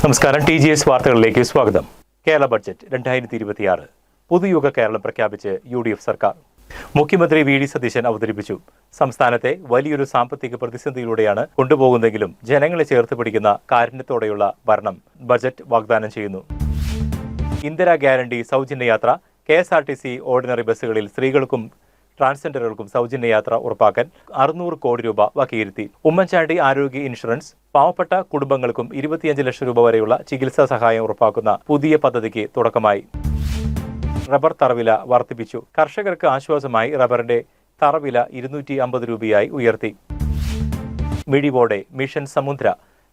നമസ്കാരം. TGS വാർത്തകളിലേക്ക് സ്വാഗതം. കേരള ബഡ്ജറ്റ് 2026 പുതുയുഗ കേരളം പ്രഖ്യാപിച്ച് UDF സർക്കാർ. മുഖ്യമന്ത്രി VD സതീശൻ അവതരിപ്പിച്ചു. സംസ്ഥാനത്തെ വലിയൊരു സാമ്പത്തിക പ്രതിസന്ധിയിലൂടെയാണ് കൊണ്ടുപോകുന്നതെങ്കിലും ജനങ്ങളെ ചേർത്ത് പിടിക്കുന്ന കാരുണ്യത്തോടെയുള്ള ഭരണം ബഡ്ജറ്റ് വാഗ്ദാനം ചെയ്യുന്നു. ഇന്ദിരാ ഗ്യാരണ്ടി സൗജന്യ യാത്ര. KSRTC ഓർഡിനറി ബസ്സുകളിൽ സ്ത്രീകൾക്കും ട്രാൻസ്ജെൻഡറുകൾക്കും സൗജന്യ യാത്ര ഉറപ്പാക്കാൻ 600 കോടി രൂപ വകയിരുത്തി. ഉമ്മൻചാണ്ടി ആരോഗ്യ ഇൻഷുറൻസ്. പാവപ്പെട്ട കുടുംബങ്ങൾക്കും 25 ലക്ഷം രൂപ വരെയുള്ള ചികിത്സാ സഹായം ഉറപ്പാക്കുന്ന പുതിയ പദ്ധതിക്ക് തുടക്കമായി. റബ്ബർ തറവില വർദ്ധിപ്പിച്ചു. കർഷകർക്ക് ആശ്വാസമായി റബ്ബറിന്റെ തറവില 250 രൂപയായി ഉയർത്തി. മിഴിവോടെ മിഷൻ സമുദ്ര.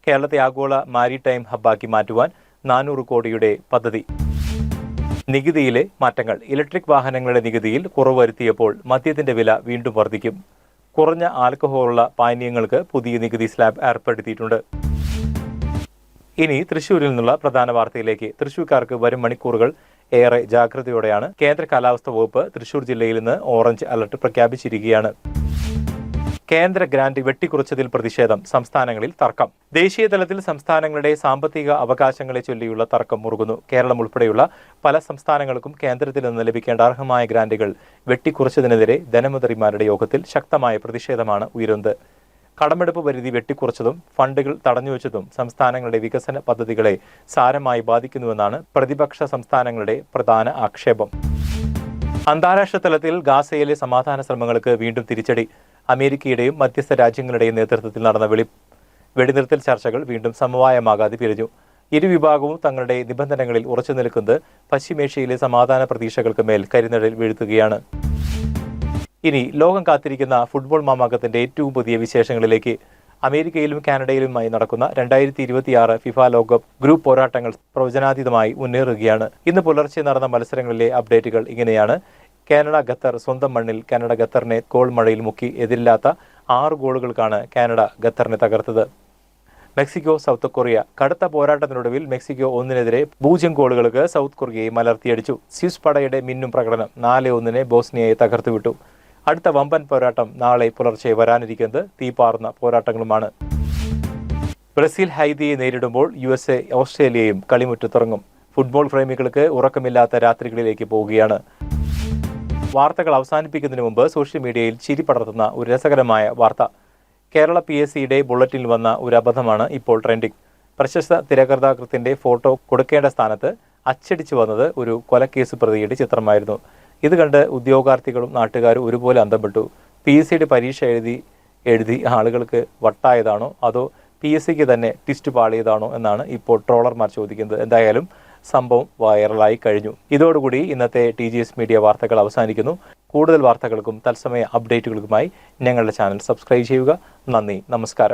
കേരളത്തെ ആഗോള മാരിടൈം ഹബ്ബാക്കി മാറ്റുവാൻ 400 കോടിയുടെ പദ്ധതി. നികുതിയിലെ മാറ്റങ്ങൾ. ഇലക്ട്രിക് വാഹനങ്ങളുടെ നികുതിയിൽ കുറവ് വരുത്തിയപ്പോൾ മദ്യത്തിന്റെ വില വീണ്ടും വർദ്ധിക്കും. കുറഞ്ഞ ആൽക്കഹോളുള്ള പാനീയങ്ങൾക്ക് പുതിയ നികുതി സ്ലാബ് ഏർപ്പെടുത്തിയിട്ടുണ്ട്. ഇനി തൃശൂരിൽ നിന്നുള്ള പ്രധാന വാർത്തയിലേക്ക്. തൃശൂർക്കാർക്ക് വരും മണിക്കൂറുകൾ ഏറെ ജാഗ്രതയോടെയാണ്. കേന്ദ്ര കാലാവസ്ഥാ വകുപ്പ് തൃശൂർ ജില്ലയിൽ നിന്ന് ഓറഞ്ച് അലർട്ട് പ്രഖ്യാപിച്ചിരിക്കുകയാണ്. കേന്ദ്ര ഗ്രാന്റ് വെട്ടിക്കുറച്ചതിൽ പ്രതിഷേധം. സംസ്ഥാനങ്ങളിൽ തർക്കം. ദേശീയ തലത്തിൽ സംസ്ഥാനങ്ങളുടെ സാമ്പത്തിക അവകാശങ്ങളെ ചൊല്ലിയുള്ള തർക്കം മുറുകുന്നു. കേരളം ഉൾപ്പെടെയുള്ള പല സംസ്ഥാനങ്ങൾക്കും കേന്ദ്രത്തിൽ നിന്ന് ലഭിക്കേണ്ട അർഹമായ ഗ്രാന്റുകൾ വെട്ടിക്കുറച്ചതിനെതിരെ ധനമന്ത്രിമാരുടെ യോഗത്തിൽ ശക്തമായ പ്രതിഷേധമാണ് ഉയരുന്നത്. കടമെടുപ്പ് പരിധി വെട്ടിക്കുറച്ചതും ഫണ്ടുകൾ തടഞ്ഞുവെച്ചതും സംസ്ഥാനങ്ങളുടെ വികസന പദ്ധതികളെ സാരമായി ബാധിക്കുന്നുവെന്നാണ് പ്രതിപക്ഷ സംസ്ഥാനങ്ങളുടെ പ്രധാന ആക്ഷേപം. അന്താരാഷ്ട്ര തലത്തിൽ ഗാസയിലെ സമാധാന ശ്രമങ്ങൾക്ക് വീണ്ടും തിരിച്ചടി. അമേരിക്കയുടെയും മധ്യസ്ഥ രാജ്യങ്ങളുടെയും നേതൃത്വത്തിൽ നടന്ന വെടിനിർത്തൽ ചർച്ചകൾ വീണ്ടും സമവായമാകാതെ പിരിഞ്ഞു. ഇരുവിഭാഗവും തങ്ങളുടെ നിബന്ധനകളിൽ ഉറച്ചു നിൽക്കുന്നത് പശ്ചിമേഷ്യയിലെ സമാധാന പ്രതീക്ഷകൾക്ക് മേൽ കരിനിഴൽ വീഴ്ത്തുകയാണ്. ഇനി ലോകം കാത്തിരിക്കുന്ന ഫുട്ബോൾ മാമാങ്കത്തിന്റെ ഏറ്റവും പുതിയ വിശേഷങ്ങളിലേക്ക്. അമേരിക്കയിലും കാനഡയിലുമായി നടക്കുന്ന 2026 ഫിഫ ലോകകപ്പ് ഗ്രൂപ്പ് പോരാട്ടങ്ങൾ പ്രവചനാതീതമായി മുന്നേറുകയാണ്. ഇന്ന് പുലർച്ചെ നടന്ന മത്സരങ്ങളിലെ അപ്ഡേറ്റുകൾ ഇങ്ങനെയാണ്. Canada Qatar. സ്വന്തം മണ്ണിൽ കാനഡ ഖത്തറിനെ ഗോൾ മഴയിൽ മുക്കി. എതിരില്ലാത്ത 6 ഗോളുകൾക്കാണ് കാനഡ ഖത്തറിനെ തകർത്തത്. Mexico south Korea. കടുത്ത പോരാട്ടത്തിനൊടുവിൽ മെക്സിക്കോ 1-നെതിരെ 0 ഗോളുകൾക്ക് സൗത്ത് കൊറിയയെ മലർത്തിയടിച്ചു. സ്വിസ് പടയുടെ മിന്നും പ്രകടനം. 4-1 ബോസ്നിയയെ തകർത്തുവിട്ടു. അടുത്ത വമ്പൻ പോരാട്ടം നാളെ പുലർച്ചെ വരാനിരിക്കുന്നത് തീപാറുന്ന പോരാട്ടങ്ങളുമാണ്. ബ്രസീൽ ഹൈതിയെ നേരിടുമ്പോൾ USA ഓസ്ട്രേലിയയും കളിമുറ്റത്തിറങ്ങും. ഫുട്ബോൾ പ്രേമികൾക്ക് ഉറക്കമില്ലാത്ത രാത്രികളിലേക്ക് പോവുകയാണ്. വാർത്തകൾ അവസാനിപ്പിക്കുന്നതിന് മുമ്പ് സോഷ്യൽ മീഡിയയിൽ ചിരി പടർത്തുന്ന ഒരു രസകരമായ വാർത്ത. കേരള PSCയുടെ ബുള്ളറ്റിനിൽ വന്ന ഒരു അബദ്ധമാണ് ഇപ്പോൾ ട്രെൻഡിംഗ്. പ്രശസ്ത തിരക്കഥാകൃത്തിന്റെ ഫോട്ടോ കൊടുക്കേണ്ട സ്ഥാനത്ത് അച്ചടിച്ചു വന്നത് ഒരു കൊലക്കേസ് പ്രതിയുടെ ചിത്രമായിരുന്നു. ഇത് കണ്ട് ഉദ്യോഗാർത്ഥികളും നാട്ടുകാരും ഒരുപോലെ അന്തംപ്പെട്ടു. PSCയുടെ പരീക്ഷ എഴുതി ആളുകൾക്ക് വട്ടായതാണോ അതോ PSCക്ക് തന്നെ ട്വിസ്റ്റ് പാളിയതാണോ എന്നാണ് ഇപ്പോൾ ട്രോളർമാർ ചോദിക്കുന്നത്. എന്തായാലും സംഭവം വൈറലായി കഴിഞ്ഞു. ഇതോടുകൂടി ഇന്നത്തെ TGS മീഡിയ വാർത്തകൾ അവസാനിക്കുന്നു. കൂടുതൽ വാർത്തകൾക്കും തത്സമയ അപ്ഡേറ്റുകൾക്കുമായി ഞങ്ങളുടെ ചാനൽ സബ്സ്ക്രൈബ് ചെയ്യുക. നന്ദി, നമസ്കാരം.